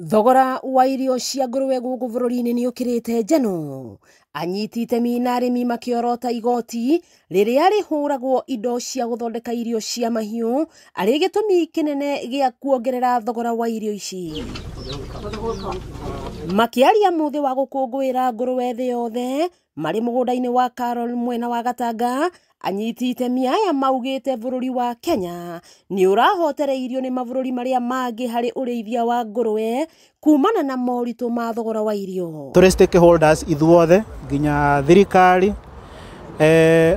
Thogora wa irio cia ngũrũwe gũkũ bũrũri-inĩ nĩ ũkĩrĩte njano. Anyiti itemi na arĩmi makĩorota igoti rĩrĩa rĩhũragwo indo cia gũthondeka irio cia mahiũ arĩ gĩtũmi kĩnene gĩa kuongerera thogora wa irio ici. Makĩaria mũthĩ wa gũkũngũĩra ngũrũwe thĩ yothe marĩ mũgũnda-inĩ wa Carol mwena wa Gatanga, anyiti itemi aya maugĩte bũrũri wa Kenya nĩ ũrahotereirio nĩ mabũrũri marĩa mangĩ harĩ ũrĩithia wa ngũrũwe kumana na moritũ ma thogora wa irio. Tũrĩ stakeholders ithuothe nginya thirikari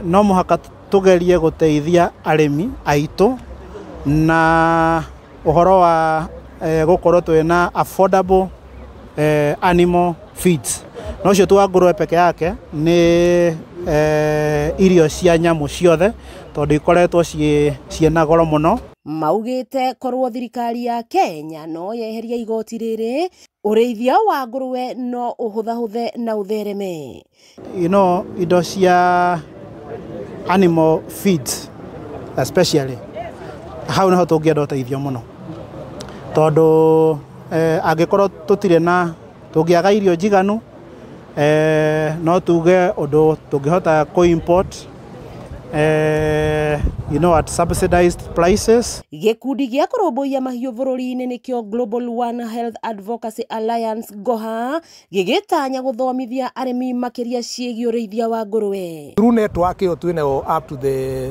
no mũhaka tũgerie gũteithia arĩmi aitũ na ũhoro wa gũkorwo twĩna affordable animal feeds. No cio tu wa ngũrũwe peke yake nĩ irio cia nyamũ ciothe tondũ ikoretwo ciĩna goro mũno. Maugĩte korwo thirikari ya Kenya no yeheria igoti rĩrĩ, ũrĩithia wa ngũrũwe no ũhũthahũthe na ũthereme. Indo cia animal feeds especially hau nĩho tũngĩenda ũteithio mũno tondũ angĩkorwo tũtirĩ na tũngĩaga irio njiganu no tuge ũndũ tũngĩhota kũ-import at subsidized prices. Gĩkundi gĩa kũrũmbũiya mahiũ bũrũri-inĩ nĩkĩo Global One Health Advocacy Alliance GOHA gĩgĩtanya gũthomithia arĩmi makĩria ciĩgiĩ ũrĩithia wa ngũrũwe. Through network ĩyo twĩnayo up to the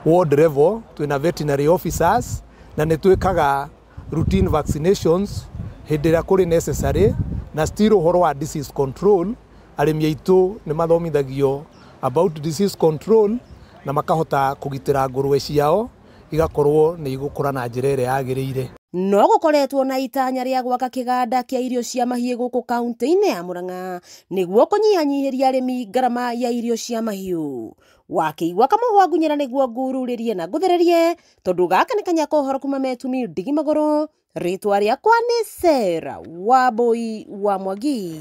world level, twĩna veterinary officers na nĩ twĩkaga routine vaccinations hĩndĩ ĩrĩa kũrĩ necessary na still ũhoro wa disease control. Arĩmi aitũ nĩ mathomithagio about disease control na makahota kũgitĩra ngũrũwe ciao igakorwo nĩ igũkũra na njĩra ĩrĩa yagĩrĩire. No gũkoretwo na itanya rĩa gwaka kĩganda kĩa irio cia mahiũ gũkũ kaunti-inĩ ya Murang'a nĩguo kũnyihanyihĩria arĩmi ngarama ya irio cia mahiũ. Wakĩigua kamũhwa ngunyĩra nĩguo ngururĩrie na ngũthererie tondũ gaka nĩ kanya kohoro kuma Metumi Ndigi Magũrũ. Rĩtwa rĩakwa nĩ Sarah Wambui wa Mwangi.